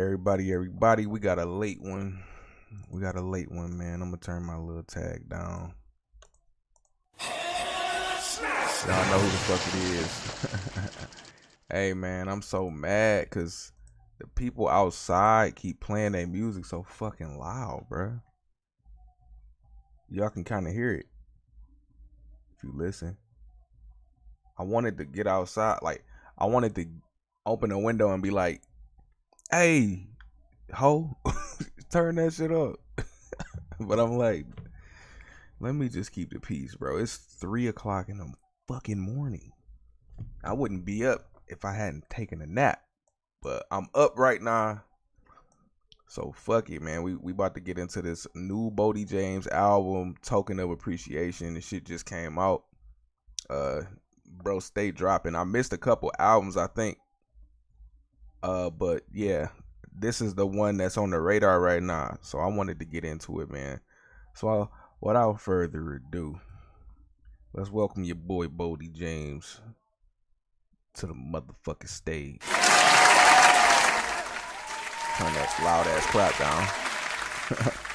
Everybody, we got a late one. Man. I'm gonna turn my little tag down. Y'all know who the fuck it is. Hey, man, I'm so mad because the people outside keep playing their music so fucking loud, bruh. Y'all can kind of hear it if you listen. I wanted to get outside. Like, I wanted to open a window and be like, hey, ho, turn that shit up. But I'm like, let me just keep the peace, bro. It's 3 o'clock in the fucking morning. I wouldn't be up if I hadn't taken a nap. But I'm up right now. So fuck it, man. We about to get into this new BOLDY James album, Token of Appreciation. The shit just came out. Bro, stay dropping. I missed a couple albums, I think. But yeah, this is the one that's on the radar right now. So I wanted to get into it, man. So without further ado, let's welcome your boy BOLDY James to the motherfucking stage. Turn that loud ass clap down.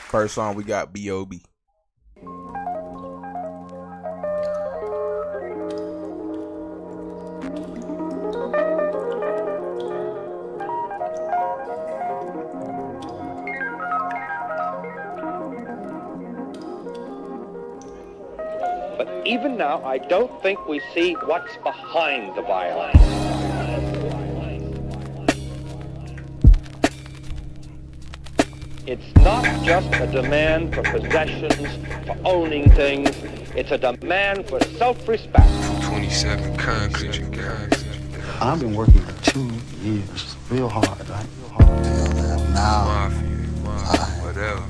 First song we got B.O.B. But even now, I don't think we see what's behind the violence. It's not just a demand for possessions, for owning things. It's a demand for self-respect. 27 concrete, you guys. I've been working for 2 years, real hard, right? Now, What else?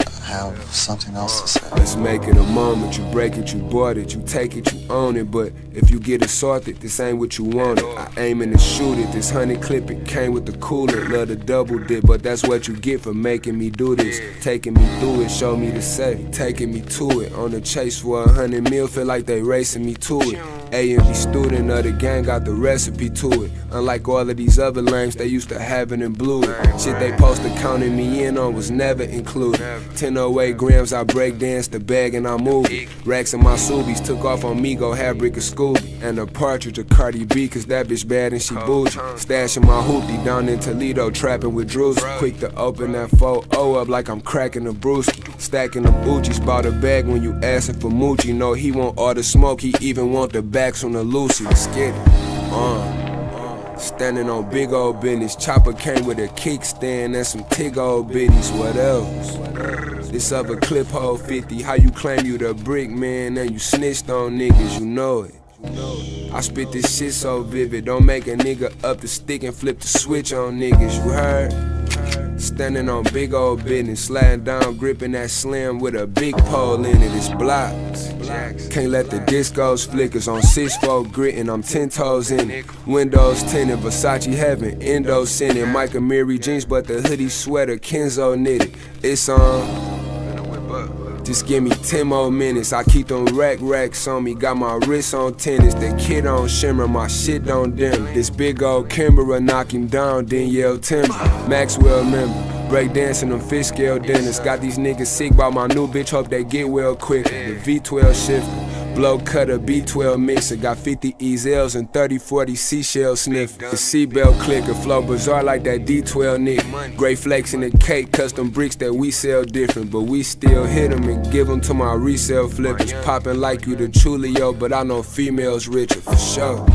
I have something else to say. Let's make it a moment, you break it, you bought it, you take it, you own it. But if you get assaulted, this ain't what you wanted. I aiming to shoot it, this 100 clip, it came with the coolant. Love the double dip, but that's what you get for making me do this. Taking me through it, show me the say, taking me to it. On the chase for 100 mil, feel like they racing me to it. A and B student of the gang got the recipe to it. Unlike all of these other lames, they used to have it and blew it. Shit they posted counting me in on was never included. 1008 grams, I break dance the bag and I move it. Racks and my Subies took off on me, go have Brick or Scooby. And a partridge of Cardi B, cause that bitch bad and she bougie. Stashing my hoopty down in Toledo, trapping with Drews. Quick to open that 4-0 up like I'm cracking a brewski. Stacking them Uchi's, bought a bag when you asking for Moochie. No, he want all the smoke, he even want the backs on the Lucy. Let's get it. Standing on big old business. Chopper came with a kickstand and some tig old bitties. What else? This other clip hold 50. How you claim you the brick man and you snitched on niggas, you know it. I spit this shit so vivid. Don't make a nigga up the stick and flip the switch on niggas, you heard? Standing on big old business, sliding down, gripping that slim with a big pole in it. It's blocks. Can't let the discos flickers on 6-4 gritting. I'm 10 toes in it. Windows tinted, Versace heaven, Endo sending. Micah Mary jeans, but the hoodie sweater Kenzo knitted. It's on. Just give me 10 more minutes. I keep them racks on me. Got my wrist on tennis. The kid on shimmer, my shit don't dim. This big old Kimbra knock him down, then yell timber. Maxwell member, break dancing them fish scale dinners. Got these niggas sick about my new bitch, hope they get well quicker. The V12 shifter, blow cutter, B12 mixer. Got 50 Ezels and 30-40 seashell sniffer. The seatbelt clicker, flow bizarre like that D12 nigga. Gray flakes in the cake, custom bricks that we sell different. But we still hit them and give them to my resale flippers. Popping like you the Chulio, but I know females richer for sure.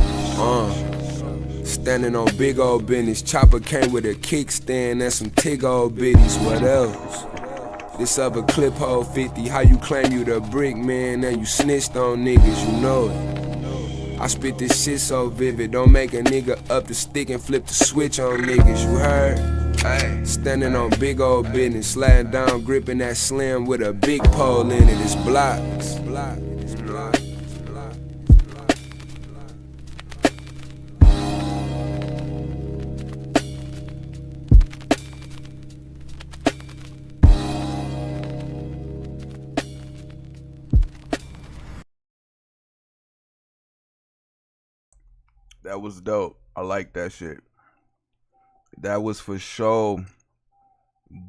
Standing on big old business. Chopper came with a kickstand and some tig old bitties. What else? This other clip hold 50. How you claim you the brick man and you snitched on niggas, you know it. I spit this shit so vivid. Don't make a nigga up the stick and flip the switch on niggas, you heard? Standing on big old business, sliding down, gripping that slim with a big pole in it. It's blocks. That was dope. I like that shit. That was for sure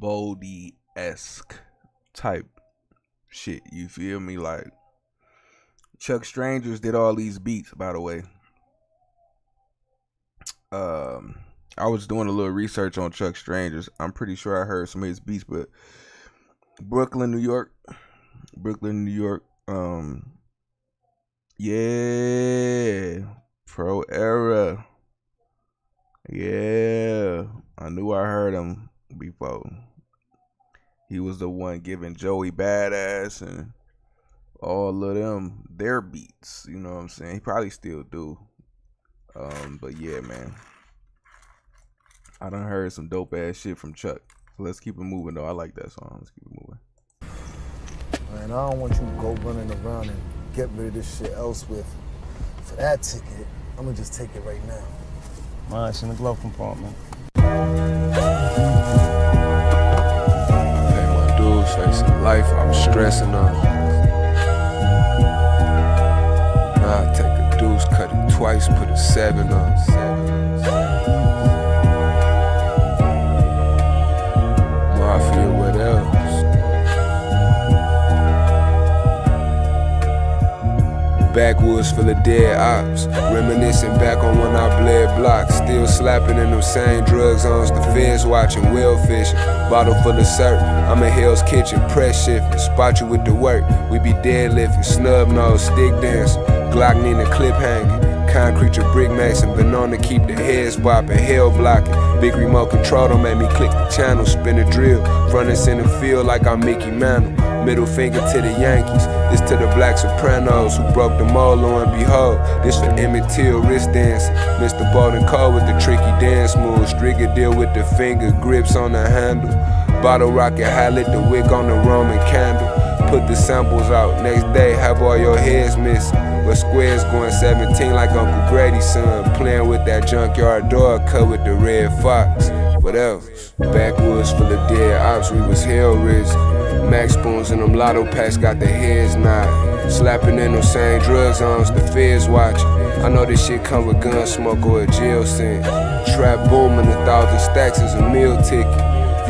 Boldy-esque type shit. You feel me? Like Chuck Strangers did all these beats, by the way. I was doing a little research on Chuck Strangers. I'm pretty sure I heard some of his beats, but Brooklyn, New York. Yeah, Pro Era. Yeah, I knew I heard him before. He was the one giving Joey Badass and all of them their beats. You know what I'm saying? He probably still do. But yeah, man, I done heard some dope ass shit from Chuck. So let's keep it moving though. I like that song. Let's keep it moving. Man, I don't want you to go running around and get rid of this shit elsewhere. For that ticket, I'm gonna just take it right now. Mine's in the glove compartment. Pay my dues, facing life, I was stressing on. Now I take a deuce, cut it twice, put a 7 on. Mafia, what else? Backwoods full of dead ops, reminiscing back on when I bled blocks. Still slapping in them same drug zones, the feds watching, whale fishing. Bottle full of syrup, I'm in Hell's Kitchen, press shifting. Spot you with the work, we be deadlifting. Snub nose, stick dancing, Glock Nina clip hanging. Concrete your brick mason, been known to keep the heads bopping, hell blocking. Big remote control don't make me click the channel, spin a drill. Front and center field like I'm Mickey Mantle. Middle finger to the Yankees, this to the Black Sopranos who broke the mold, lo and behold. This for Emmett Till, wrist dancing. Mr. Bolden Cole with the tricky dance moves. Strigger deal with the finger grips on the handle. Bottle rocket, highlight the wick on the Roman candle. Put the samples out, next day have all your heads missing. But squares going 17 like Uncle Grady's son. Playing with that junkyard dog cut with the red fox. What else? Backwoods full of dead ops, we was hell risen. Max spoons in them lotto packs got the heads nodding. Slapping in them same drug zones, the feds watching. I know this shit come with gun smoke or a jail sentence. Trap booming, 1,000 stacks is a meal ticket.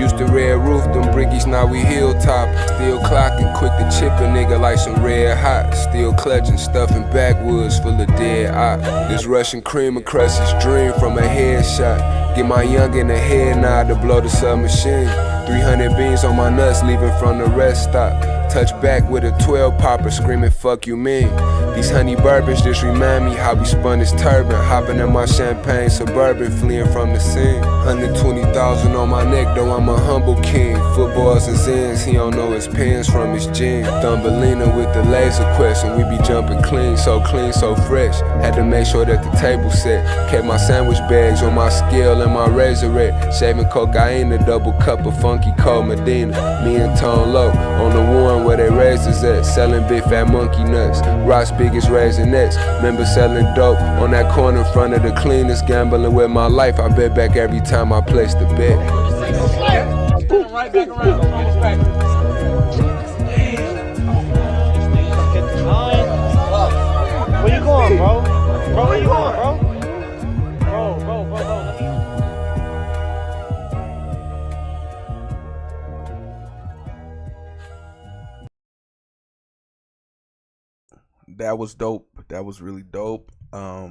Used to red roof them brickies, now we hilltop. Still clocking, quick to chip a nigga like some red hot. Still clutching, stuffing backwoods full of dead op. This Russian cream will crush his dream from a headshot. Get my youngin' a head nod to blow the submachine. 300 beans on my nuts, leaving from the rest stop. Touch back with a 12 popper, screaming fuck you mean. These honey bourbons just remind me how we spun this turban. Hopping in my champagne Suburban, fleeing from the scene. 120,000 on my neck, though I'm a humble king. Footballs and zins, he don't know his pins from his jeans. Thumbelina with the laser question, we be jumping clean, so fresh. Had to make sure that the table set. Kept my sandwich bags on my scale and my razorette. Shaving cocaine, a double cup of funky cold Medina. Me and Tone Low on the one where they razors at. Selling big fat monkey nuts. Rock's biggest raisinets. Remember selling dope on that corner in front of the cleanest. Gambling with my life, I bet back every time I place the bet. Right back around. Where you going, bro? Bro, where you going, bro? Bro, let me... That was dope. That was really dope. I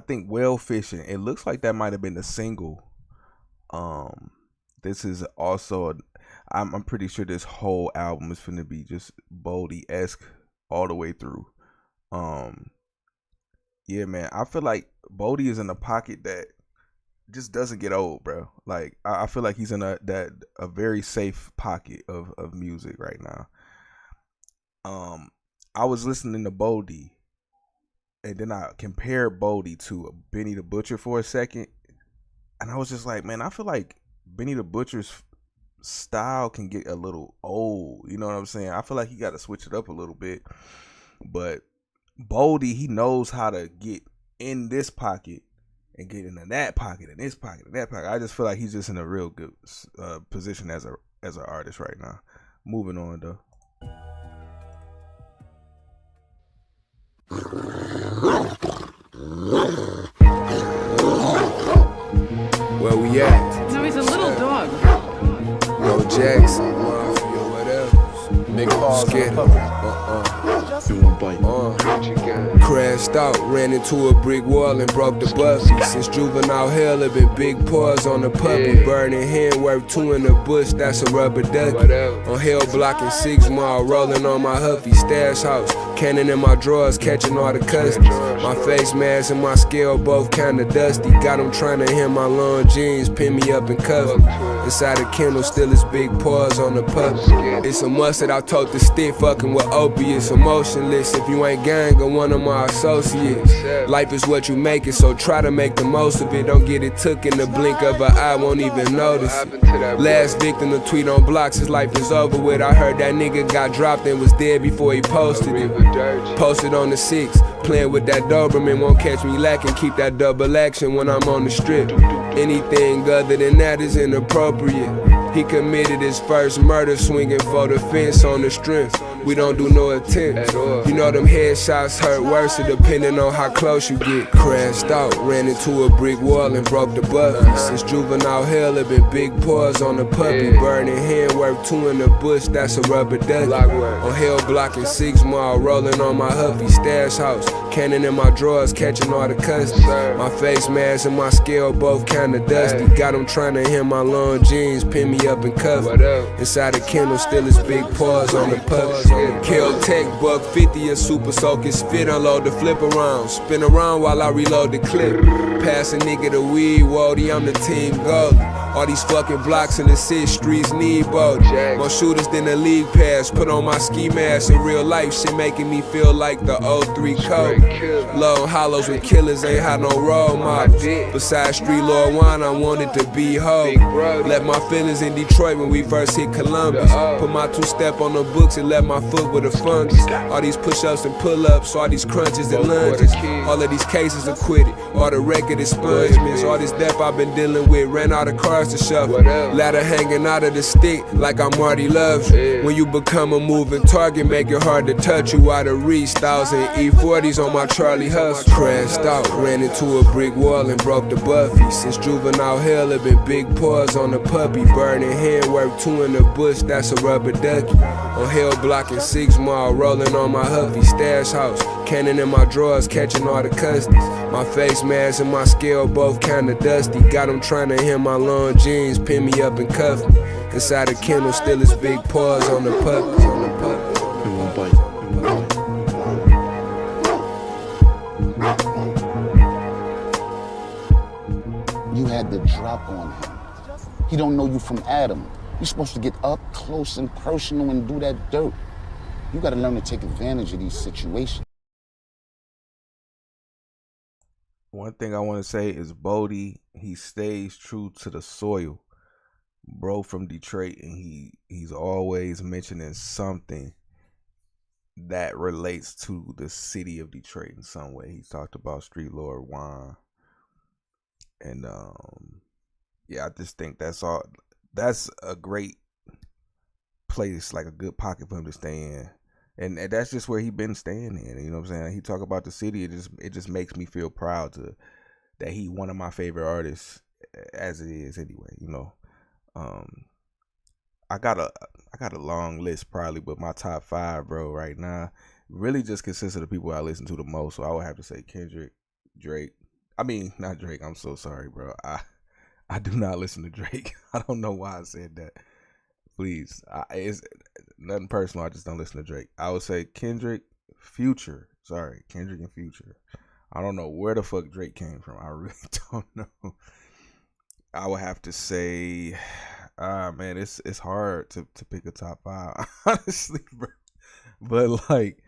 think Whale Fishing, it looks like that might have been the single. This is also I'm pretty sure this whole album is finna be just Boldy-esque all the way through. Yeah, man, I feel like Boldy is in a pocket that just doesn't get old, bro. Like I feel like he's in a very safe pocket of music right now. I was listening to Boldy, and then I compared Boldy to Benny the Butcher for a second, and I was just like, man, I feel like Benny the Butcher's style can get a little old. You know what I'm saying? I feel like he got to switch it up a little bit. But Boldy, he knows how to get in this pocket and get into that pocket and this pocket and that pocket. I just feel like he's just in a real good position as an artist right now. Moving on though. Where we at? No, he's a little dog. No Jackson, Mafia, whatever. Big paws Scared on the puppy. You won't bite. Crashed out, ran into a brick wall and broke the buffy. Since juvenile hell, have been big paws on the puppy. Burning hand, worth 2 in the bush, that's a rubber ducky. On hell blocking 6 mile, rolling on my huffy. Stash house, cannon in my drawers, catching all the customers. My face mask and my scale both kinda dusty. Got them trying to hem my long jeans, pin me up and cover me. Inside the kennel, still is big paws on the puppy. It's a must that I told the stick, fucking with opiates. Emotionless, if you ain't gang or one of my associates. Life is what you make it, so try to make the most of it. Don't get it took in the blink of an eye, won't even notice it. Last victim to tweet on blocks, his life is over with. I heard that nigga got dropped and was dead before he posted it. Posted on the 6, playing with that Doberman, won't catch me lacking. Keep that double action when I'm on the strip. Anything other than that is inappropriate. He committed his first murder swinging for the fence on the strength. We don't do no attempts. You know them headshots hurt worse depending on how close you get. Crashed out, ran into a brick wall and broke the buffy. Since juvenile hell, have been big paws on the puppy. Burning hand, worth 2 in the bush, that's a rubber ducky. On hell blocking 6 mile, rolling on my huffy. Stash house, cannon in my drawers, catching all the customers. My face mask and my scale both kinda dusty. Got them trying to hem my long jeans, pin me up and cover. Inside the kennel, still is big paws on the puppy. Kill Tech, buck 50, a super soakers fit, unload the flip around. Spin around while I reload the clip. Pass a nigga the weed, Wody, I'm the team goalie. All these fucking blocks in the city streets need BOLDY. More shooters than the league pass. Put on my ski mask in real life, shit making me feel like the 03 Kobe. Long hollows with killers, ain't had no role models. Besides Street Lord Wine, I wanted to be whole. Left my feelings in Detroit when we first hit Columbus. Put my 2-step on the books and left my foot with a fungus. All these push-ups and pull-ups, all these crunches and lunges. All of these cases acquitted, all the record expungements. All this death I've been dealing with, ran out of cars to shuffle. Ladder hanging out of the stick like I'm Marty Love. When you become a moving target, make it hard to touch you out of reach. 1,000 E40s on my Charlie Hustle. Crashed out, ran into a brick wall and broke the buffy. Since juvenile hell, have been big paws on the puppy. Burning hand, worth 2 in the bush, that's a rubber ducky. On hell blocking 6 mile, rolling on my huffy. Stash house, cannon in my drawers, catching all the customers. My face mask and my scale both kinda dusty. Got them trying to hem my long jeans, pin me up and cuff me. Inside the kennel, still is big paws on the puppy. You won't bite. You won't bite. You had the drop on him. He don't know you from Adam. You're supposed to get up close and personal and do that dirt. You gotta learn to take advantage of these situations. One thing I want to say is BOLDY, he stays true to the soil. Bro from Detroit, and he's always mentioning something that relates to the city of Detroit in some way. He talked about Street Lord Wine. And yeah, I just think that's a great place, like a good pocket for him to stay in. And that's just where he been staying in. You know what I'm saying? He talk about the city. It just makes me feel proud that he one of my favorite artists as it is anyway. You know, I got a long list probably, but my top 5, bro, right now really just consists of the people I listen to the most. So I would have to say Kendrick, Drake. I mean, not Drake. I'm so sorry, bro. I do not listen to Drake. I don't know why I said that. Please, it's nothing personal. I just don't listen to Drake. I would say Kendrick, Future. Sorry, Kendrick and Future. I don't know where the fuck Drake came from. I really don't know. I would have to say, man, it's hard to pick a top 5, honestly, bro. But like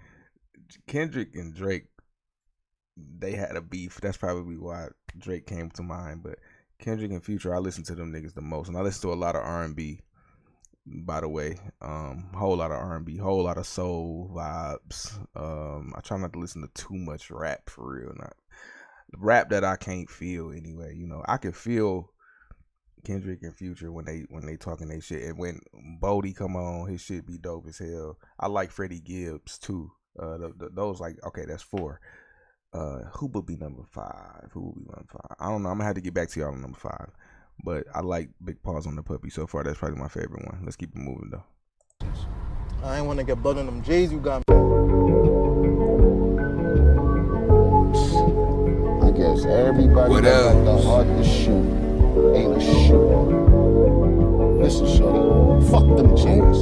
Kendrick and Drake, they had a beef. That's probably why Drake came to mind. But Kendrick and Future, I listen to them niggas the most, and I listen to a lot of R&B. By the way, whole lot of R&B, whole lot of soul vibes. I try not to listen to too much rap for real. Not rap that I can't feel anyway. You know, I can feel Kendrick and Future when they talking they shit, and when BOLDY come on, his shit be dope as hell. I like Freddie Gibbs too. Those like, okay, that's 4. Who would be number 5? Who would be number 5? I don't know. I'm gonna have to get back to y'all on number 5. But I like Big Paws on the Puppy so far. That's probably my favorite one. Let's keep it moving though. I ain't want to get blood on them J's you got. I guess everybody What that got the else? heart to shoot ain't a shooter. Listen, shorty, fuck them J's.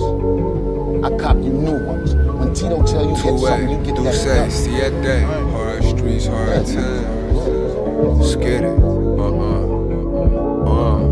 I cop you new ones. When Tito tell you get something, you get do that say, done. see that day. Hard streets, hard times. Skid it.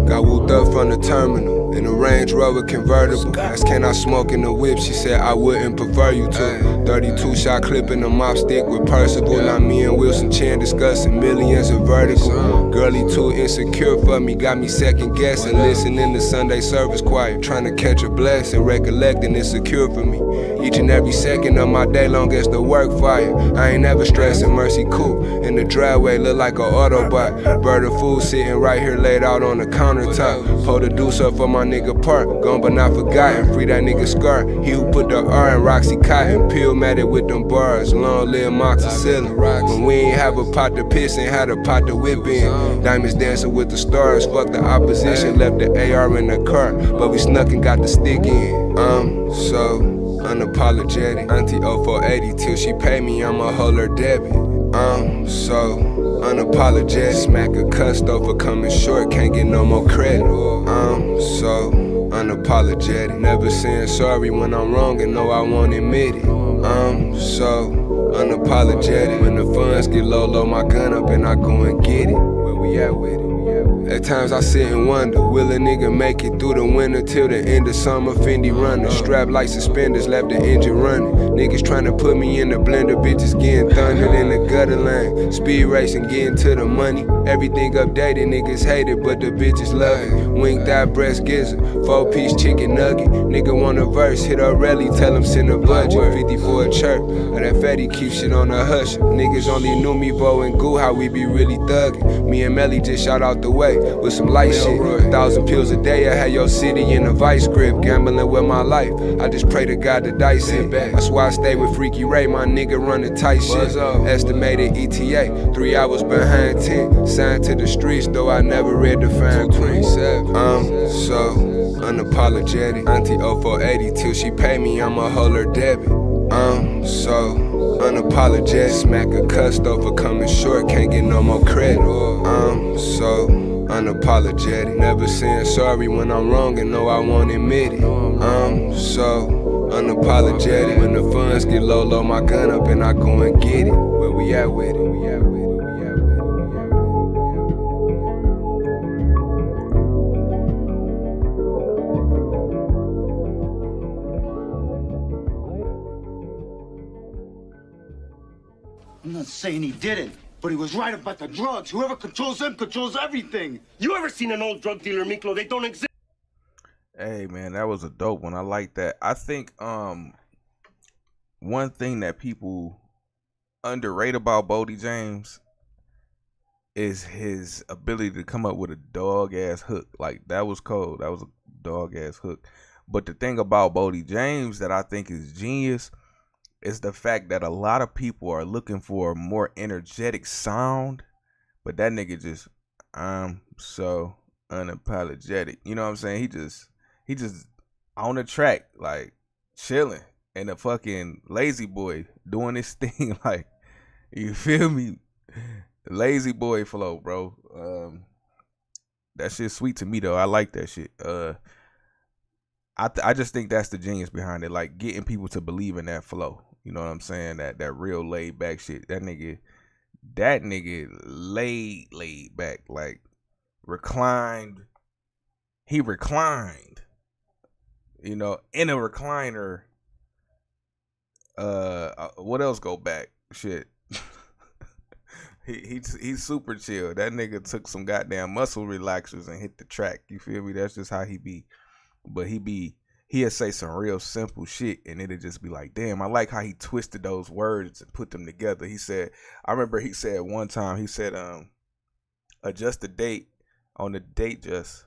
Got whooped up from the terminal in a Range Rover convertible. Asked can I smoke in the whip, she said I wouldn't prefer you to. 32 shot clip in a mop stick with Percival. Now me and Wilson Chan discussing millions of vertical. Girlie too insecure for me, got me second guessing. Listening to Sunday service choir, trying to catch a blessing. Recollecting it's secure for me. Each and every second of my day long as the work fire. I ain't never stressing. Mercy coupe in the driveway, look like a Autobot. Bird of food sitting right here laid out on the countertop. Pull the deuce up for my nigga Park, gone but not forgotten. Free that nigga Scar, he who put the R in Roxy Cotton. Peel matted with them bars, long live Moxicillin. When we ain't have a pot to piss and had a pot to whip in. Diamonds dancing with the stars, fuck the opposition. Left the AR in the car, but we snuck and got the stick in. So unapologetic. Auntie 0480 till she pay me, I'ma hold her debit. So unapologetic. Smack a cuss though for coming short, can't get no more credit. So unapologetic. Never saying sorry when I'm wrong and know I won't admit it. So unapologetic. When the funds get low, load my gun up and I go and get it. Where we at with it? At times I sit and wonder, will a nigga make it through the winter till the end of summer? Fendi runner, strapped like suspenders, left the engine running. Niggas tryna put me in the blender, bitches getting thundered in the gutter lane. Speed racing, getting to the money. Everything updated, niggas hate it, but the bitches love it. Winged out breast gizzard, 4-piece chicken nugget. Nigga want a verse, hit a rally, tell him send a budget. 50 for a chirp, or that fatty keep shit on the hush. Niggas only knew me, Bo and Goo, how we be really thuggin'. Me and Melly just shot out the way with some light shit. 1,000 pills a day, I had your city in a vice grip. Gambling with my life, I just pray to God the dice it. That's why I stay with Freaky Ray, my nigga running tight shit. Estimated ETA, 3 hours behind 10. Signed to the streets, though I never read the fine print. So unapologetic. Auntie 0480 till she pay me, I'ma hold her debit. So unapologetic. Smack a cuss though for coming short, can't get no more credit. So unapologetic. Never saying sorry when I'm wrong and know I won't admit it. So unapologetic. When the funds get low, load my gun up and I go and get it. Where we at with it? I'm not saying he did it, but he was right about the drugs. Whoever controls them controls everything. You ever seen an old drug dealer, Miklo? They don't exist. Hey man, that was a dope one. I like that. I think one thing that people underrate about BOLDY James is his ability to come up with a dog ass hook. Like that was cold. That was a dog ass hook. But the thing about BOLDY James that I think is genius is the fact that a lot of people are looking for a more energetic sound, but that nigga just I'm so unapologetic. You know what I'm saying? He just on the track, like chilling, and a fucking lazy boy doing his thing. Like, you feel me? Lazy boy flow, bro. That shit's sweet to me though. I like that shit. I just think that's the genius behind it, like getting people to believe in that flow. You know what I'm saying? That real laid back shit. That nigga laid back, like reclined. He reclined, you know, in a recliner. What else go back? Shit. He's super chill. That nigga took some goddamn muscle relaxers and hit the track. You feel me? That's just how he be. But he'll say some real simple shit and it'll just be like, damn, I like how he twisted those words and put them together. I remember he said one time, he said, adjust the date on the date, just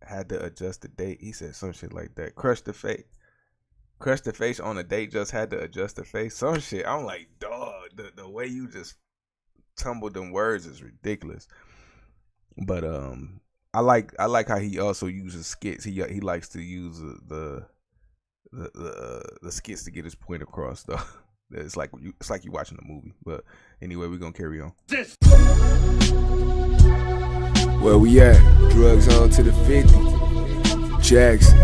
had to adjust the date. He said some shit like that. Crush the face on the date, just had to adjust the face. Some shit. I'm like, dog, the way you just tumbled them words is ridiculous. But I like how he also uses skits. He likes to use the skits to get his point across though. It's like you watching a movie. But anyway, we're gonna carry on. Where we at? Drugs on to the 50. Jackson,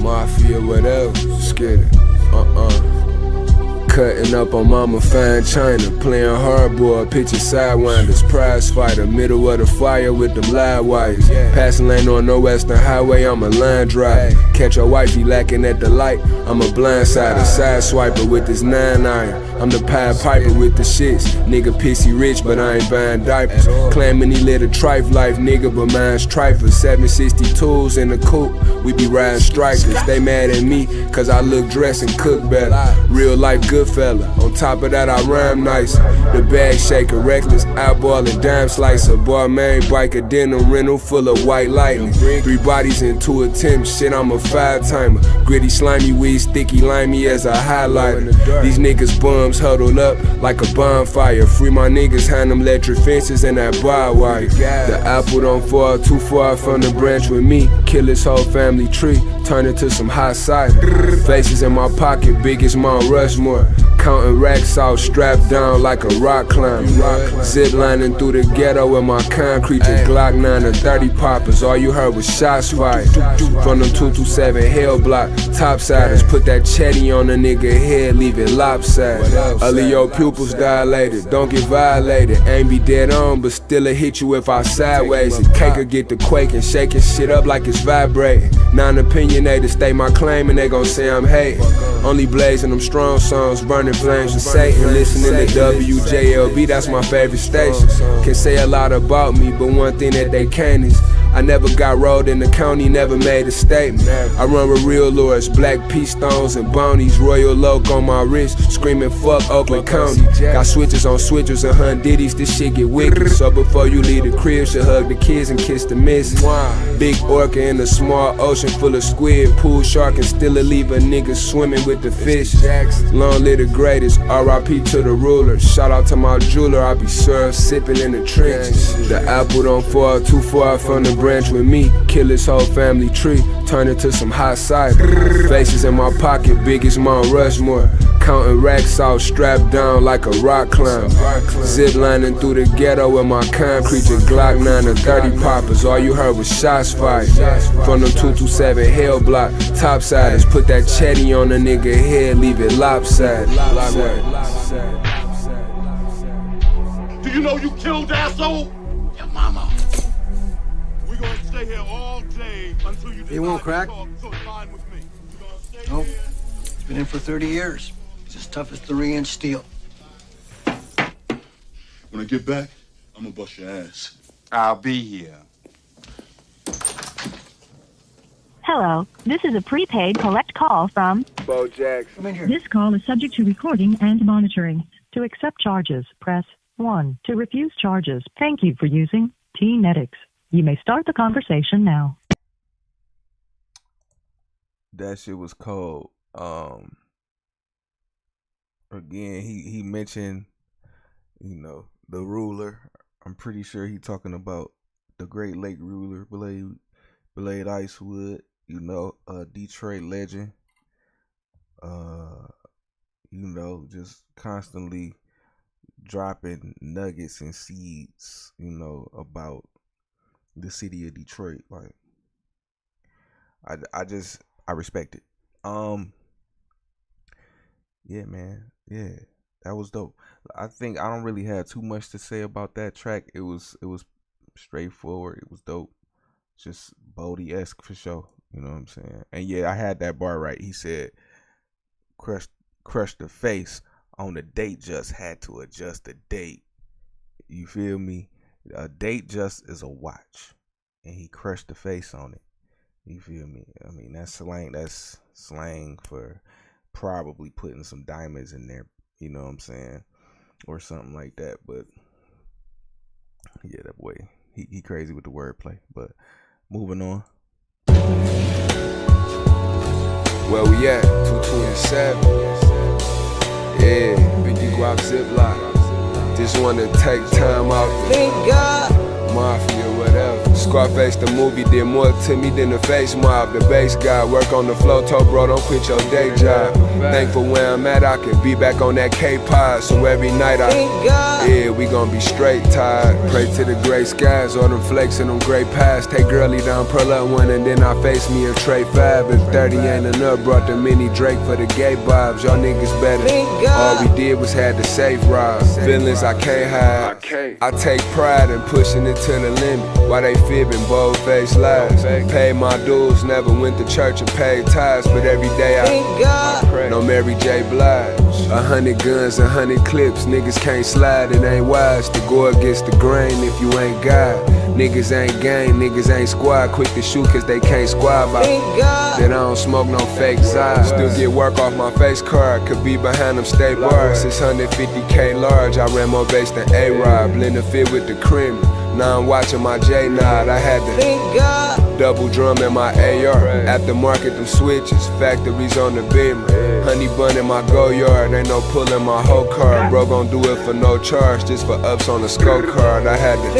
Mafia, whatever. Scared it. Cutting up on Mama Fine China, playing hardball, pitching sidewinders, prize fighter, middle of the fire with them live wires. Passing lane on no western highway, I'm a line driver. Catch a wifey lacking at the light, I'm a blindsider, side swiper with this 9-iron. I'm the Pied Piper with the shits. Nigga pissy rich, but I ain't buying diapers. Claiming he live a trife life, nigga, but mine's trifers. 762s in the coupe, we be riding strikers. They mad at me, cause I look dressed and cook better. Real life good fella. On top of that, I rhyme nice. The bag shaker, reckless, eyeballing, dime slicer. Bar main biker, denim rental full of white lightning. 3 bodies in 2 attempts, shit, I'm a 5-timer. Gritty, slimy weed, sticky, limey as a highlighter. These niggas bums huddled up like a bonfire. Free my niggas, hand them electric fences and that barbed wire. The apple don't fall too far from the branch with me. Kill his whole family tree, turn it to some hot cider. Faces in my pocket, big as Mount Rushmore. Counting racks out, strapped down like a rock climber. Zip lining through the ghetto with my concrete, the Glock 9 and 30 poppers. All you heard was shots fired from them 227 Hell block topsiders. Put that chetty on a nigga head, leave it lopsided. All of your pupils dilated, don't get violated. Ain't be dead on, but still it hit you if I sideways it. Cake get the quaking, shaking shit up like it's vibrating. Non-opinionated, state my claim and they gon' say I'm hating. Only blazing them strong songs, burning flames with Satan. Listening to WJLB, that's my favorite station. Can say a lot about me, but one thing that they can't is I never got rolled in the county, never made a statement. I run with real lords, black pea stones and bonies. Royal Oak on my wrist, screaming fuck Oakland County. Got switches on switches and hunt ditties, this shit get wicked. So before you leave the crib, should hug the kids and kiss the missus. Big orca in a small ocean full of squid. Pool shark and still leave a nigga swimming with the fish. Long live the greatest, R.I.P. to the ruler. Shout out to my jeweler, I be served sipping in the trenches. The apple don't fall too far from the branch with me. Kill his whole family tree, turn it to some hot cider. Faces in my pocket, big as Mount Rushmore. Counting racks out, strapped down like a rock climber. Zip lining through the ghetto with my concrete, the Glock 9 and 30 poppers. All you heard was shots fired from them 227 Hell block topsiders. Put that chetty on a nigga head, leave it lopsided. Do you know you killed, asshole? Your mama. We're gonna stay here all day until you He won't crack. Nope. He's been in for 30 years. He's as tough as 3-inch steel. When I get back, I'm gonna bust your ass. I'll be here. Hello, this is a prepaid collect call from Bo Jackson. Come in here. This call is subject to recording and monitoring. To accept charges, press 1. To refuse charges, thank you for using T-Netics. You may start the conversation now. That shit was cold. Again, he mentioned, the ruler. I'm pretty sure he talking about the Great Lake ruler, Blade Icewood, Detroit legend. Just constantly dropping nuggets and seeds, about the city of Detroit. Like, I respect it. Yeah, man. Yeah, that was dope. I think I don't really have too much to say about that track. It was straightforward. It was dope. Just BOLDY-esque for sure. You know what I'm saying? And yeah, I had that bar right. He said, crush the face on the date, just had to adjust the date. You feel me? A date just is a watch, and he crushed the face on it. You feel me? I mean, that's slang for probably putting some diamonds in there, you know what I'm saying? Or something like that. But yeah, that boy, he crazy with the wordplay. But moving on. Where we at? 227. Yeah, Big Guap Ziploc. Just wanna take time out. Thank God. Mafia, whatever. Scarface the movie did more to me than the face mob. The bass guy, work on the flow, told bro, don't quit your day job. Thankful where I'm at, I can be back on that K-Pod. So every night yeah, we gon' be straight tired. Pray to the gray skies, all them flakes and them gray pies. Take girlie down, pearl up one, and then I face me a tray 5. If 30 ain't enough, brought the mini Drake for the gay vibes. Y'all niggas better. All we did was had the safe ride. Feelings I can't hide. I take pride in pushing it to the limit. Why they fibbing, bold face lies. Paid my dues, never went to church and paid tithes, but every day I pray. No Mary J. Blige. 100 guns, 100 clips. Niggas can't slide, it ain't wise to go against the grain if you ain't God. Niggas ain't gang, niggas ain't squad. Quick to shoot cause they can't squad by. Then I don't smoke no fake Zod. Still get work off my face card. Could be behind them state bars. 650K large, I ran more bass than A-Rod. Blend the fit with the cream. Now I'm watching my J-Nod. I had to double drum in my AR. Aftermarket them switches, factories on the Beamer. Honey bun in my go yard, ain't no pulling my whole car. Bro gon' do it for no charge, just for ups on the scorecard. I had to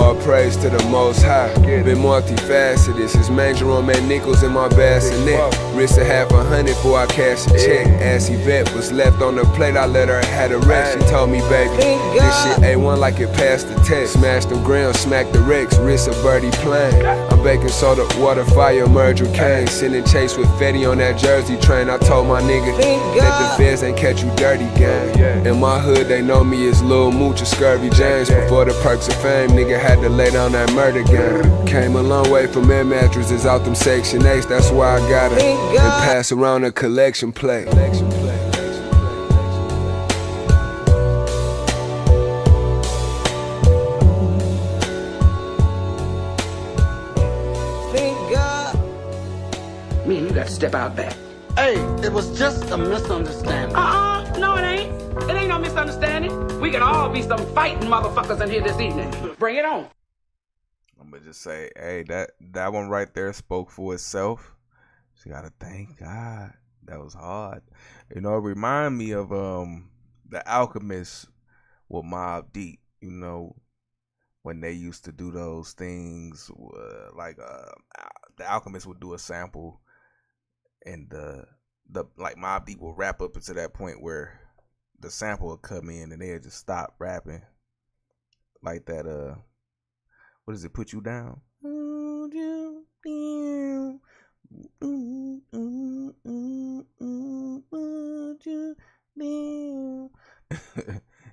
all praise to the most high. Been multifaceted, since Manger on man nickels in my bassinet. Risk a $100 before I cash a check. As Yvette was left on the plate, I let her have the rest. She told me, baby, this shit A1 like it passed the test. Smash them ground, smack the Rex, wrist a birdie plane. I'm baking soda, water, fire, merge with cane. Sending chase with Fetty on that Jersey train. I told my nigga that the feds ain't catch you dirty, gang. In my hood, they know me as Lil Mooch or Scurvy James. Before the perks of fame, nigga had to lay down that murder game. Came a long way from air mattresses out them Section 8s. That's why I got it. And pass around a collection plate. Me and you got to step out back. Hey, it was just a misunderstanding. No it ain't. It ain't no misunderstanding. We can all be some fighting motherfuckers in here this evening. Bring it on. I'm gonna just say, hey, that one right there spoke for itself. So you gotta thank God. That was hard. You know, it remind me of The Alchemist with Mobb Deep. You know, when they used to do those things, like The Alchemist would do a sample, and the like Mobb Deep will wrap up into that point where the sample would come in and they'd just stop rapping, like that. What does it? Put You Down?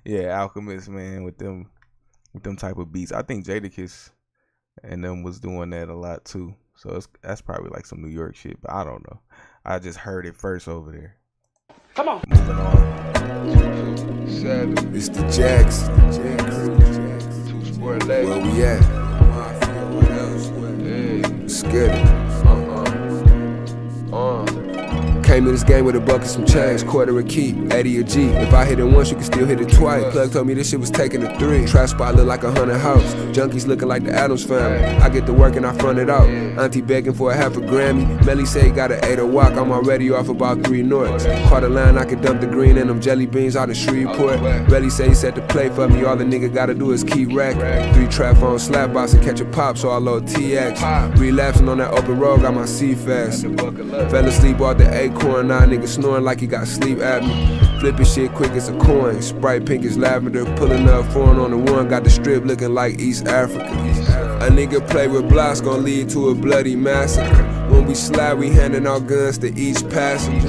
Yeah, Alchemist, man, with them type of beats. I think Jadakiss and them was doing that a lot too. So that's probably like some New York shit, but I don't know. I just heard it first over there. Come on. Moving on. It's the Jacks. Where we at? Let's get it. Came in this game with a bucket, some change, quarter a key, 80 a G. If I hit it once, you can still hit it twice. Plug told me this shit was taking a 3. Trap spot look like a 100 house. Junkies looking like the Addams family. I get to work and I front it out. Auntie begging for a half a Grammy. Melly say he got an 8 a walk. I'm already off about 3 norths. Caught a line, I can dump the green and them jelly beans out in Shreveport. Relly say he set the play for me. All the nigga gotta do is keep racking. 3 trap phone slap box and catch a pop, so I load TX. Relapsing on that open road, got my C fast. Fell asleep off the acorn, now nigga snoring like he got sleep apnea. Flipping shit quick as a coin. Sprite pink as lavender. Pulling up foreign on the one. Got the strip looking like East Africa. A nigga play with blocks gon' lead to a bloody massacre. When we slide, we handing out guns to each passenger.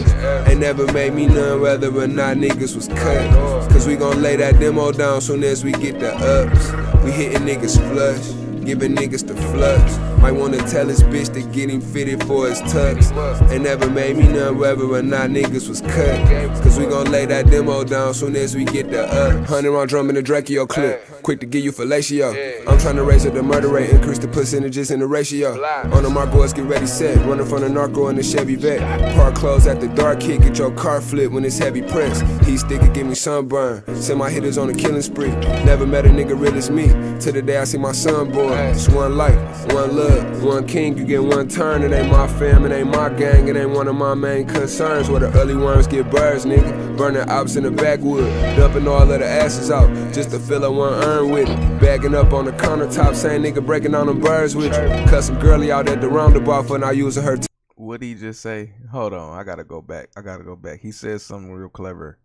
Ain't never made me none whether or not niggas was cut. Cause we gon' lay that demo down soon as we get the ups. We hitting niggas flush. Giving niggas the flux. Might wanna tell his bitch to get him fitted for his tux. Ain't never made me none whether or not niggas was cut. Cause we gon' lay that demo down soon as we get the up. 100 round drum in the Draco clip. Quick to give you fellatio. I'm tryna raise up the murder rate, increase the percentages in the ratio. On the mark, boys get ready set. Running from the narco in the Chevy vet. Park closed at the dark kid, get your car flipped when it's heavy press. Heat sticker, give me sunburn. Send my hitters on a killing spree. Never met a nigga real as me. Till the day I see my son born. It's one life, one love, one king, you get one turn. It ain't my fam, it ain't my gang, it ain't one of my main concerns. Where the early worms get birds, nigga. Burning ops in the backwood, dumping all of the asses out. Just to fill up one earn with it. Bagging up on the countertop, same nigga breaking on them birds with you. Cussing girly out at the roundabout for not using her. What'd he just say? Hold on, I gotta go back. He said something real clever.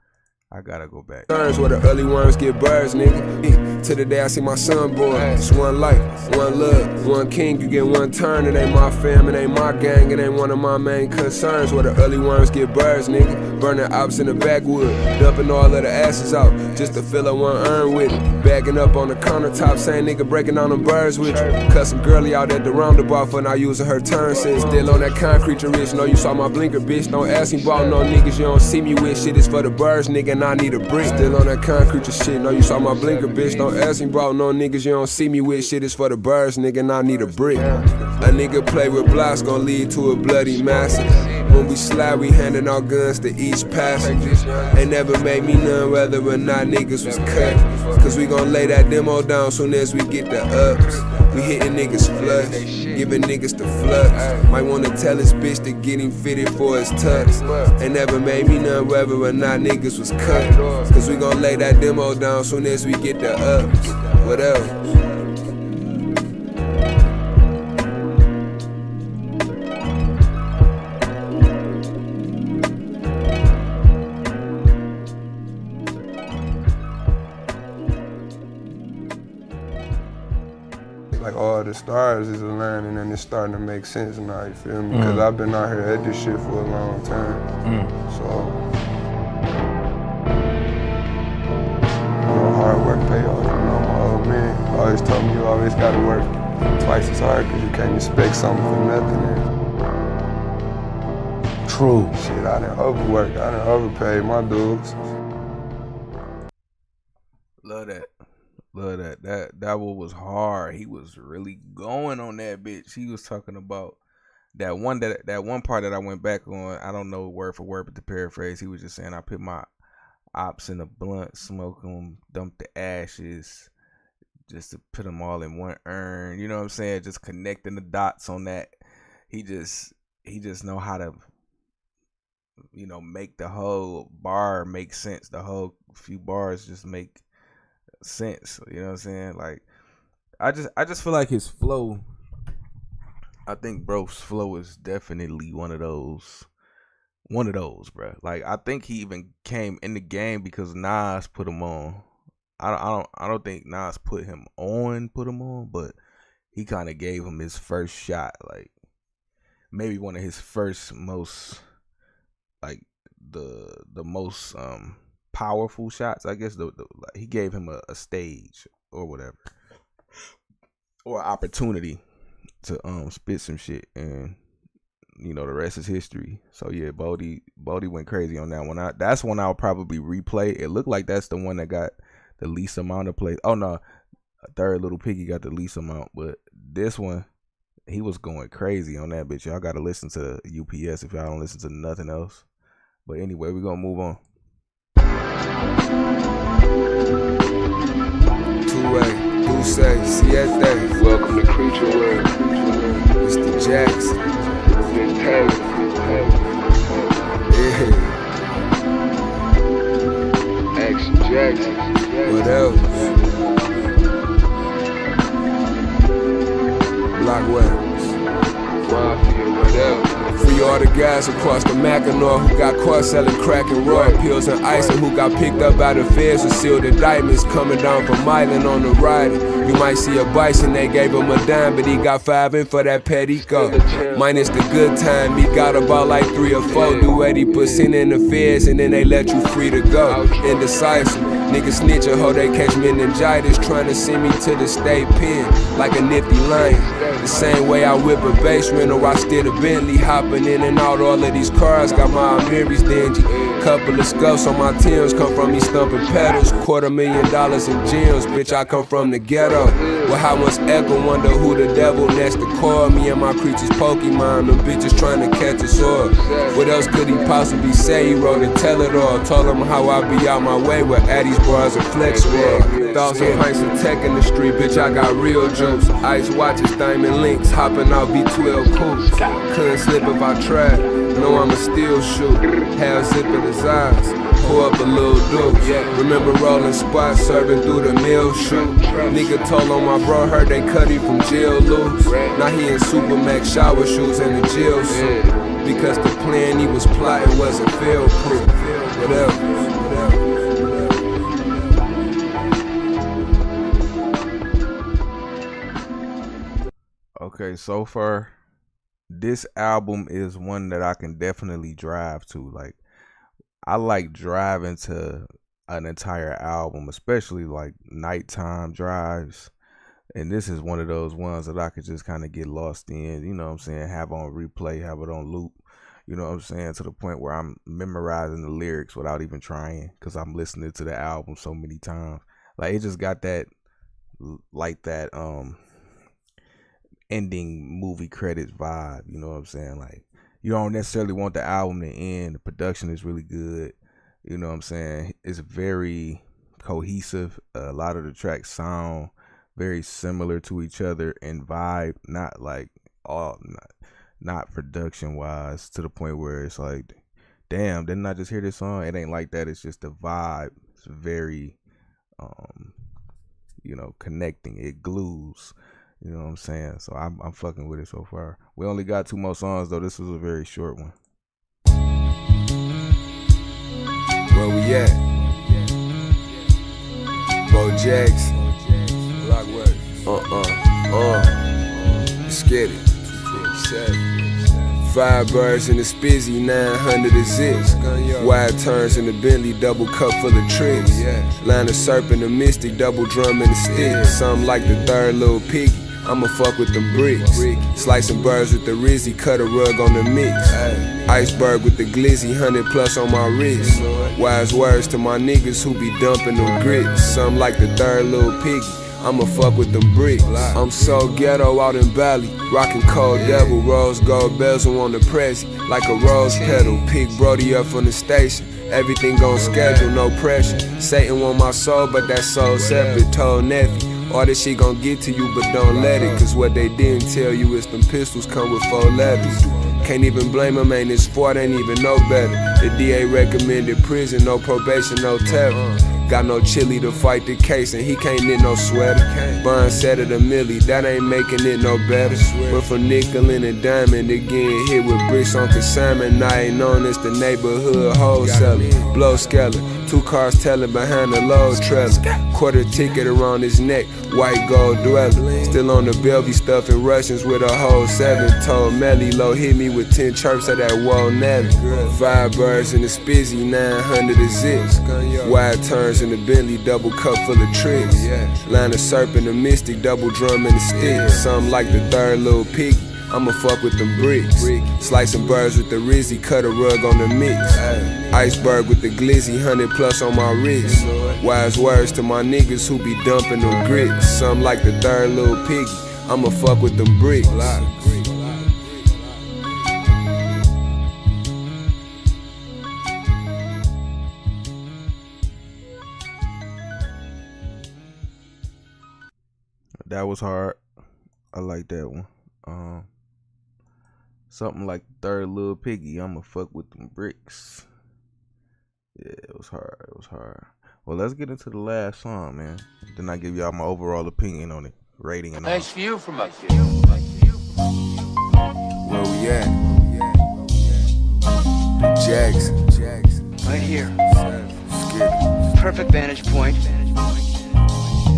I gotta go back. Turns where the early worms get birds, nigga. To the day I see my son born. It's one life, one love, one king. You get one turn. It ain't my fam, it ain't my gang. It ain't one of my main concerns. Where the early worms get birds, nigga. Burning ops in the backwood, dumping all of the asses out just to fill up one urn with it. Bagging up on the countertop, same nigga breaking on them birds with you. Cussing girly out at the roundabout for not using her turn sense. Still on that concrete rich. Know you saw my blinker, bitch. Don't ask me about no niggas you don't see me with. Shit is for the birds, nigga. And I need a brick. Still on that concrete shit. Know you saw my blinker, bitch. Don't ask me about no niggas you don't see me with. Shit is for the birds, nigga. And I need a brick. A nigga play with blocks gon' lead to a bloody massacre. When we slide, we handing out guns to each passenger. Ain't never made me none whether or not niggas was cut. Cause we gon' lay that demo down soon as we get the ups. We hitting niggas flush, giving niggas the flux. Might wanna tell this bitch to get him fitted for his tux. Ain't never made me none whether or not niggas was cut. Cause we gon' lay that demo down soon as we get the ups. What else? Like all the stars is learning and it's starting to make sense now, you feel me? Because I've been out here at this shit for a long time. So, hard work pay off. You know, my old man always told me you always gotta work twice as hard because you can't expect something for nothing. And true. Shit, I done overworked, I done overpaid my dudes. Love that. Love that. That one was hard. He was really going on that bitch. He was talking about that one part that I went back on. I don't know word for word, but to paraphrase, he was just saying I put my ops in a blunt, smoke them, dump the ashes, just to put them all in one urn. You know what I'm saying? Just connecting the dots on that. He just know how to, you know, make the whole bar make sense. The whole few bars just make sense. You know what I'm saying? Like I just feel like his flow, I think bro's flow is definitely one of those, bro. Like I think he even came in the game because Nas put him on. I don't think Nas put him on, but he kind of gave him his first shot, like maybe one of his first most, like the most powerful shots, I guess. He gave him a stage or whatever, or an opportunity to spit some shit, and you know the rest is history. So yeah, Boldy went crazy on that one. That's one I'll probably replay. It looked like that's the one that got the least amount of plays. Oh no, Third Little Piggy got the least amount, but this one he was going crazy on that bitch. Y'all gotta listen to UPS if y'all don't listen to nothing else. But anyway, we're gonna move on. Two-way, Douce, Siete. Welcome to Creature World. Mr. Jackson. Yeah. Action Jackson. What else? Blockway. Mafia, what else? Free all the guys across the Mackinac who got caught selling crack and raw pills and ice, and who got picked up by the feds with sealed indictments coming down from Island on the ride. You might see a bison, they gave him a dime, but he got 5 in for that Perico. Minus the good time, he got about like 3 or 4. Do 80% in the feds and then they let you free to go. Indecisive, niggas snitching, ho, they catch meningitis, trying to send me to the state pen like a nifty lion. The same way I whip a bass rental, I steer the Bentley, hopping in and out all of these cars, got my Amiris dingy. Couple of scuffs on my Timbs, come from me stumping pedals. $250,000 in gems, bitch, I come from the ghetto. Well, how much echo, wonder who the devil next to call me and my creatures Pokemon, them bitches trying to catch us all. What else could he possibly say? He wrote and tell it all, told him how I be out my way with Addy's bars and flex raw. 1,000 pints of tech in the street, bitch, I got real juice. Ice watches, diamond links, hopping out B12 coops. Couldn't slip if I tried, know I'ma still shoot. Half zip in his eyes, pull up a little dude. Remember rolling spots, serving through the mill shoot. Nigga told on my bro, heard they cut him from jail loose. Now he in Supermax shower shoes and a jail suit. Because the plan he was plotting wasn't fail proof. Whatever. Okay, so far, this album is one that I can definitely drive to. Like, I like driving to an entire album, especially like nighttime drives. And this is one of those ones that I could just kind of get lost in, you know what I'm saying, have on replay, have it on loop, you know what I'm saying, to the point where I'm memorizing the lyrics without even trying, because I'm listening to the album so many times. Like, it just got that, like that ending movie credits vibe, you know what I'm saying? Like, you don't necessarily want the album to end. The production is really good, you know what I'm saying? It's very cohesive. A lot of the tracks sound very similar to each other in vibe, not like not production wise, to the point where it's like, damn, didn't I just hear this song? It ain't like that. It's just the vibe. It's very you know, connecting. It glues. You know what I'm saying? So I'm fucking with it so far. We only got 2 more songs though. This was a very short one. Where we at? Bo Jax. Let's get it. 5 birds in the spizzy, 900 a zips. Wide turns in the Bentley, double cup full of tricks. Line of serpent, a mystic, double drum and a stick. Something like the third little piggy. I'ma fuck with them bricks. Slicing birds with the Rizzy, cut a rug on the mix. Iceberg with the glizzy, 100 plus on my wrist. Wise words to my niggas who be dumping them grits. Something like the third little piggy. I'ma fuck with them bricks. I'm so ghetto out in Bali, rockin' cold devil, rose gold bezel on the press, like a rose petal. Pick Brody up from the station, everything gon' schedule, no pressure. Satan want my soul, but that soul separate. Told nephew, all this shit gon' get to you, but don't let it. Cause what they didn't tell you is them pistols come with 4 letters. Can't even blame him, ain't his fault, ain't even know better. The DA recommended prison, no probation, no tether. Got no chili to fight the case, and he can't knit no sweater. Bun said it a milli, that ain't making it no better. But for nickel and a diamond, again hit with bricks on consignment. I ain't known as the neighborhood wholesaler. Blow scaler, 2 cars telling behind the load trailer. Quarter ticket around his neck, white gold dweller. Still on the Bellevue stuffing Russians with a whole 7. Told Melly Low hit me with 10 chirps of that Wall Nelly. 5 birds in the spizzy, 900 a zips. Wide turns in the Bentley, double cup full of tricks. Line of serpent, a mystic, double drum and a stick. Something like the third little piggy. I'ma fuck with them bricks. Slicing birds with the Rizzy, cut a rug on the mix. Iceberg with the glizzy, 100 plus on my wrist. Wise words to my niggas who be dumping them grits. Something like the third little piggy. I'ma fuck with them bricks. That was hard. I like that one. Something like the third little piggy. I'ma fuck with them bricks. Yeah, it was hard. It was hard. Well, let's get into the last song, man. Then I give y'all my overall opinion on it, rating and all. Nice view from up here. Where we at? The Jackson. Right here. Perfect vantage point.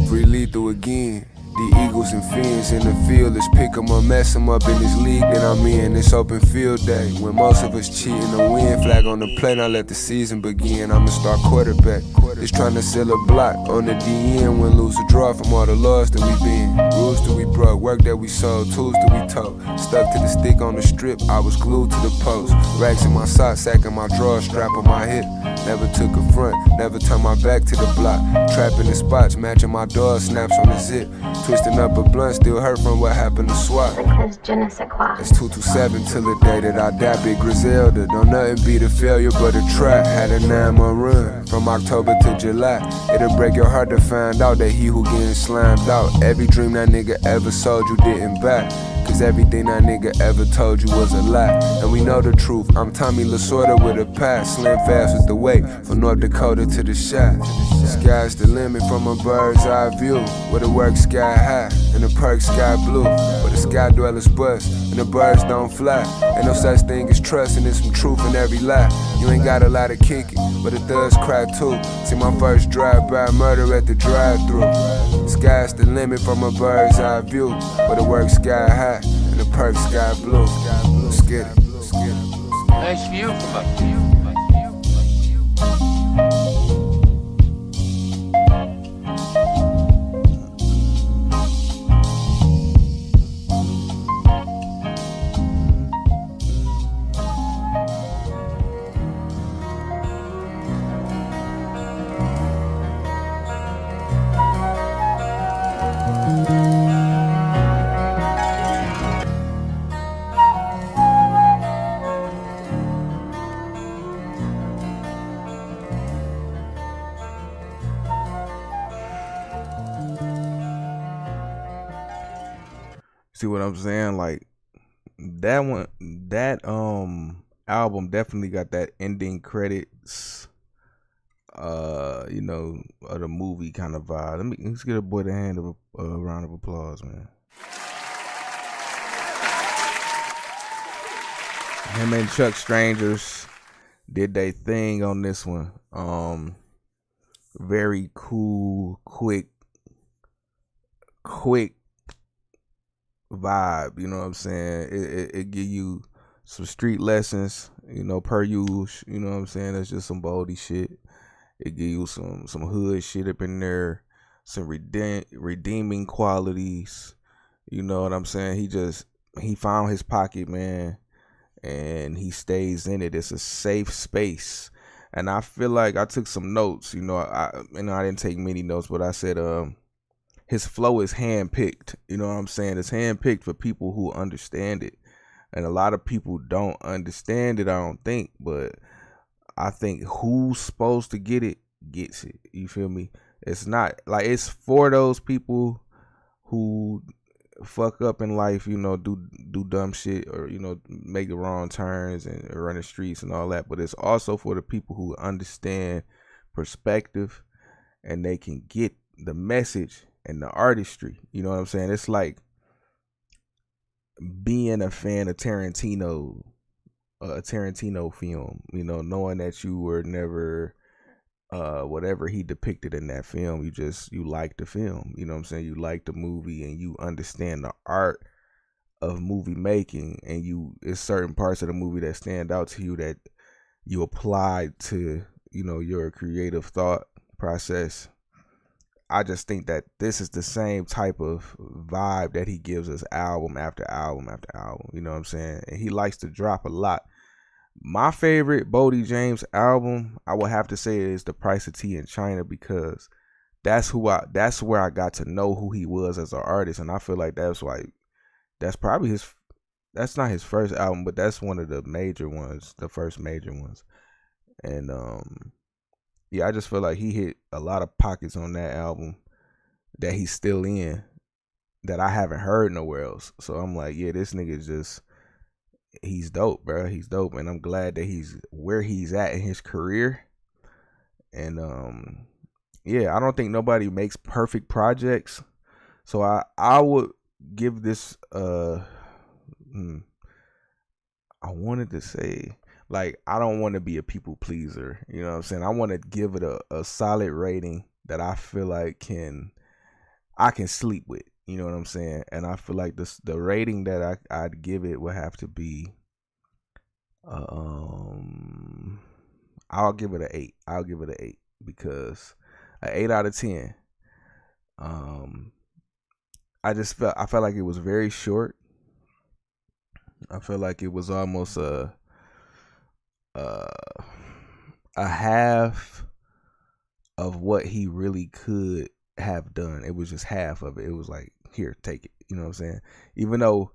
Free lethal again. The Eagles and Fiends in the field, let's pick 'em up, mess 'em up in this league that I'm in. It's open field day, when most of us cheating to win. Flag on the play, now let the season begin. I'ma start quarterback, just trying to sell a block on the DN. Win, lose, or draw from all the loss that we been. Rules that we broke, work that we sold, tools that we told. Stuck to the stick on the strip, I was glued to the post. Racks in my socks, sack in my drawer, strap on my hip. Never took a front, never turned my back to the block. Trapping the spots, matching my door, snaps on the zip. Twisting up a blunt, still hurt from what happened to swap. Because je ne sais quoi. It's 227 till the day that I die, big Griselda. Don't nothing beat a failure but a trap. Had a 9-month run, from October to July. It'll break your heart to find out that he who getting slimed out. Every dream that nigga ever sold you didn't buy. Cause everything that nigga ever told you was a lie. And we know the truth, I'm Tommy Lasorda with a past. Slim fast with the weight, from North Dakota to the shot. Sky's the limit from a bird's eye view. Where the work sky high, and the perk sky blue. Where the sky dwellers bust, and the birds don't fly. Ain't no such thing as trust, and there's some truth in every lie. You ain't got a lot of kicking, but it does cry too. See my first drive-by murder at the drive-thru. Sky's the limit from a bird's eye view. Where the work sky high, and the perk sky blue. Let's get it. Nice view from up here. See what I'm saying? Like that one, that album definitely got that ending credits, you know, of the movie kind of vibe. Let's get a boy the hand of a round of applause, man. Him and Chuck Strangers did they thing on this one. Very cool, quick vibe, you know what I'm saying? It give you some street lessons, you know, per usual, you know what I'm saying? That's just some boldy shit. It give you some hood shit up in there, some redeeming qualities, you know what I'm saying? He found his pocket, man, and he stays in it. It's a safe space. And I feel like I took some notes, you know, I didn't take many notes, but I said his flow is handpicked. You know what I'm saying? It's handpicked for people who understand it. And a lot of people don't understand it, I don't think. But I think who's supposed to get it, gets it. You feel me? It's not, like, it's for those people who fuck up in life, you know, do dumb shit or, you know, make the wrong turns and run the streets and all that. But it's also for the people who understand perspective and they can get the message and the artistry. You know what I'm saying? It's like being a fan of a Tarantino film, you know, knowing that you were never whatever he depicted in that film, you like the film, you know what I'm saying? You like the movie and you understand the art of movie making, and it's certain parts of the movie that stand out to you that you apply to, you know, your creative thought process. I just think that this is the same type of vibe that he gives us album after album after album. You know what I'm saying? And he likes to drop a lot. My favorite Boldy James album, I would have to say, is The Price of Tea in China, because that's where I got to know who he was as an artist. And I feel like that's probably that's not his first album, but that's one of the major ones, the first major ones. And yeah, I just feel like he hit a lot of pockets on that album that he's still in that I haven't heard nowhere else. So I'm like, yeah, this nigga he's dope, bro. He's dope, and I'm glad that he's where he's at in his career. And yeah, I don't think nobody makes perfect projects. So I would give this I wanted to say, like, I don't want to be a people pleaser, you know what I'm saying? I want to give it a solid rating that I feel like I can sleep with, you know what I'm saying? And I feel like the rating that I'd give it would have to be I'll give it an 8. I'll give it an 8 because an 8 out of 10. I felt like it was very short. I feel like it was almost a half of what he really could have done. It was just half of it. It was like, here, take it. You know what I'm saying? Even though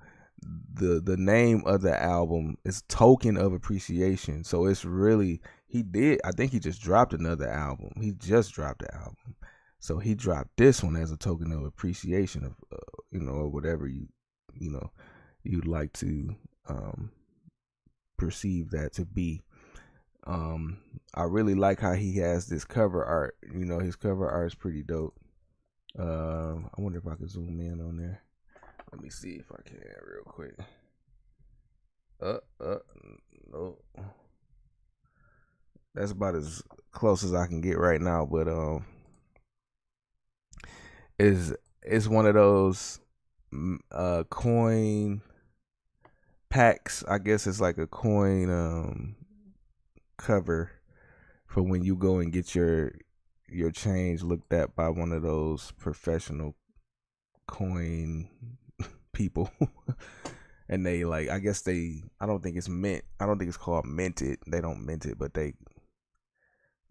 the name of the album is Token of Appreciation, so it's really I think he just dropped another album. He just dropped the album, so he dropped this one as a token of appreciation of or whatever you'd like to perceive that to be. I really like how he has this cover art. His cover art is pretty dope. I wonder if I can zoom in on there. Let me see if I can real quick. No. That's about as close as I can get right now, but it's one of those coin packs. I guess it's like a coin cover for when you go and get your change looked at by one of those professional coin people. And they I don't think it's mint. I don't think it's called minted. They don't mint it, but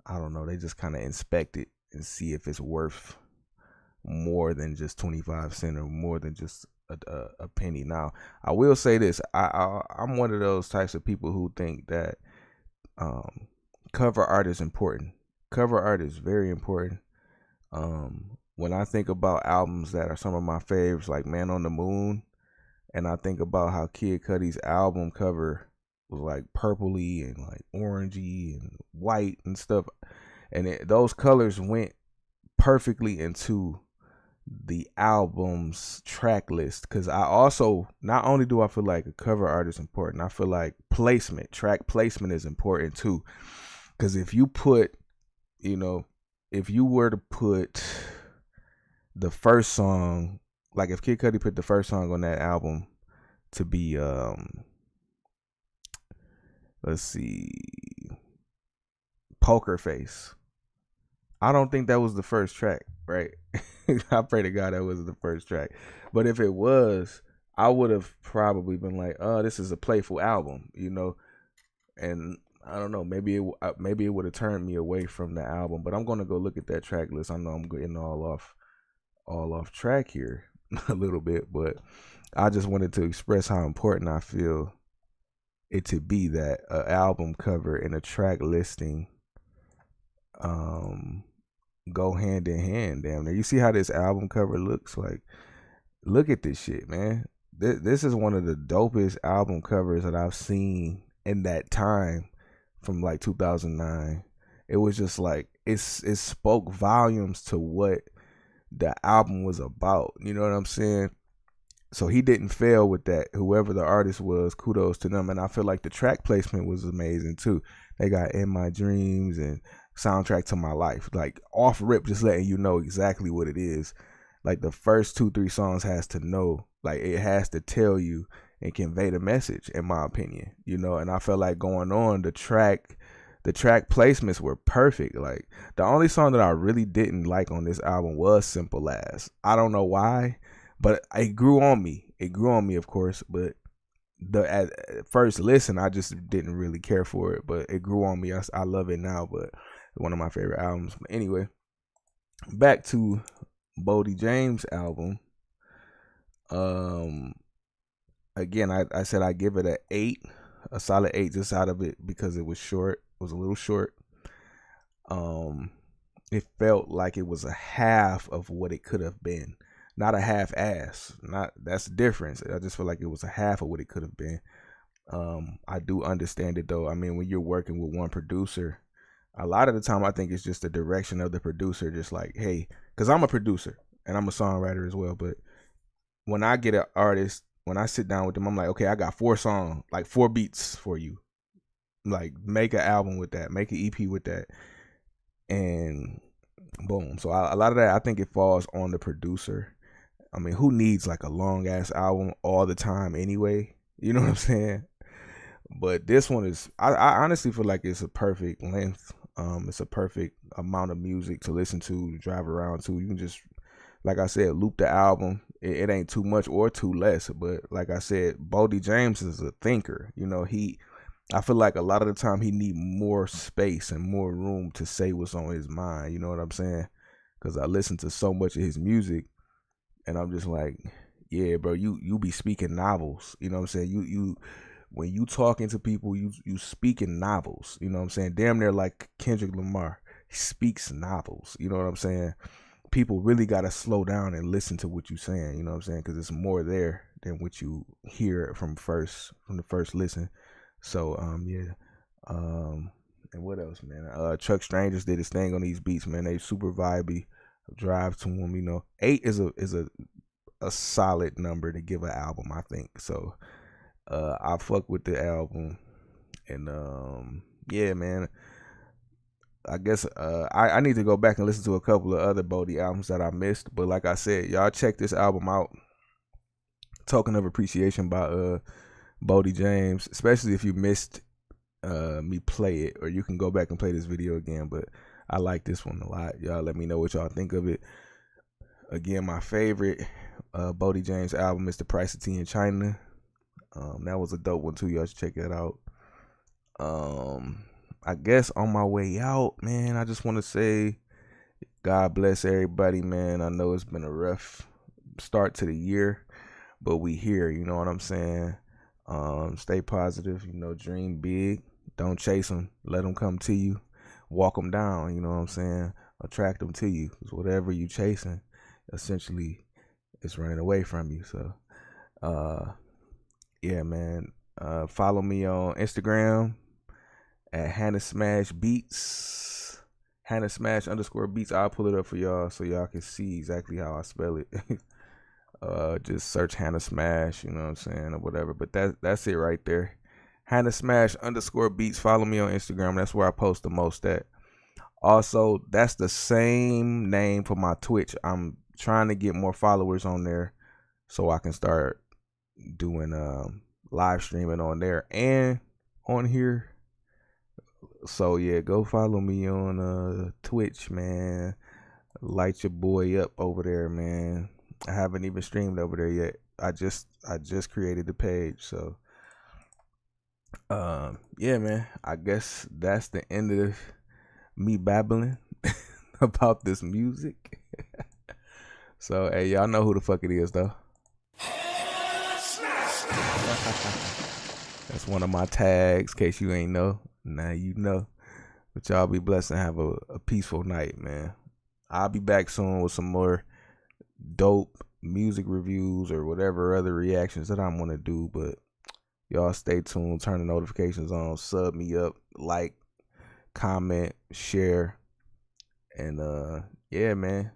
I don't know, they just kind of inspect it and see if it's worth more than just 25 cents or more than just a penny. Now, I will say this. I'm one of those types of people who think that cover art is important. Cover art is very important. When I think about albums that are some of my favorites, like Man on the Moon, and I think about how Kid Cudi's album cover was like purpley and like orangey and white and stuff, and those colors went perfectly into the album's track list. Because I also, not only do I feel like a cover art is important, I feel like track placement is important too. Because if you put, if you were to put the first song, like if Kid Cudi put the first song on that album to be let's see, Poker Face, I don't think that was the first track, right? I pray to God that was the first track. But if it was, I would have probably been like, oh, this is a playful album, and I don't know, maybe it would have turned me away from the album. But I'm gonna go look at that track list. I know I'm getting all off track here a little bit, but I just wanted to express how important I feel it to be that an album cover and a track listing go hand in hand. Damn near. You see how this album cover looks? Like, look at this shit, man. This is one of the dopest album covers that I've seen in that time, from like 2009. It was just like it spoke volumes to what the album was about. You know what I'm saying? So he didn't fail with that. Whoever the artist was, kudos to them. And I feel like the track placement was amazing too. They got In My Dreams and Soundtrack to My Life, like off rip, just letting you know exactly what it is. Like the first 2-3 songs has to know, like it has to tell you and convey the message, in my opinion. And I felt like going on, the track placements were perfect. Like the only song that I really didn't like on this album was Simple As. I don't know why, but it grew on me. It grew on me, of course, but at first listen, I just didn't really care for it, but it grew on me. I love it now, but one of my favorite albums. But anyway, back to BOLDY James' album. Again, I said I give it an 8, a solid 8, just out of it because it was short. It was a little short. It felt like it was a half of what it could have been, not a half ass. That's the difference. I just feel like it was a half of what it could have been. I do understand it though. I mean, when you're working with one producer, a lot of the time I think it's just the direction of the producer, just like, hey, because I'm a producer and I'm a songwriter as well. But when I get an artist, when I sit down with them, I'm like, okay, I got 4 songs, like 4 beats for you. Like, make an album with that, make an EP with that, and boom. So a lot of that, I think it falls on the producer. I mean, who needs like a long ass album all the time anyway? You know what I'm saying? But this one is, I honestly feel like it's a perfect length. It's a perfect amount of music to listen to drive around to. You can just, like I said, loop the album it ain't too much or too less. But like I said, Boldy James is a thinker. You know, I feel like a lot of the time he need more space and more room to say what's on his mind. You know what I'm saying? Because I listen to so much of his music, and I'm just like, yeah, bro, you be speaking novels. You know what I'm saying? You when you talking to people, you speaking novels. You know what I'm saying? Damn near like Kendrick Lamar. He speaks novels. You know what I'm saying? People really gotta slow down and listen to what you're saying. You know what I'm saying? Because it's more there than what you hear from the first listen. So yeah. And what else, man? Chuck Strangers did his thing on these beats, man. They super vibey. Drive to them, you know. 8 is a solid number to give an album, I think. So I fuck with the album. And yeah, man. I guess I need to go back and listen to a couple of other Boldy albums that I missed. But like I said, y'all check this album out. Token of Appreciation by Boldy James, especially if you missed me play it, or you can go back and play this video again. But I like this one a lot. Y'all let me know what y'all think of it. Again, my favorite Boldy James album is The Price of Tea in China. That was a dope one too. Y'all should check that out. I guess on my way out, man, I just want to say God bless everybody, man. I know it's been a rough start to the year, but we here, you know what I'm saying? Stay positive, you know, dream big. Don't chase them. Let them come to you. Walk them down, you know what I'm saying? Attract them to you. Because whatever you chasing, essentially, it's running away from you. So, yeah, man. Follow me on Instagram at Hannah Smash Beats. Hannah Smash _beats. I'll pull it up for y'all so y'all can see exactly how I spell it. Just search Hannah Smash, you know what I'm saying, or whatever. But that's it right there. Hannah Smash _beats. Follow me on Instagram. That's where I post the most at. Also, that's the same name for my Twitch. I'm trying to get more followers on there so I can start doing live streaming on there and on here. So yeah, go follow me on Twitch, man. Light your boy up over there, man. I haven't even streamed over there yet. I just created the page. So yeah, man. I guess that's the end of me babbling about this music. So hey, y'all know who the fuck it is though. That's one of my tags, in case you ain't know. Now you know. But y'all be blessed and have a peaceful night, man. I'll be back soon with some more dope music reviews or whatever other reactions that I'm gonna do. But y'all stay tuned, turn the notifications on, sub me up, like, comment, share, and yeah, man.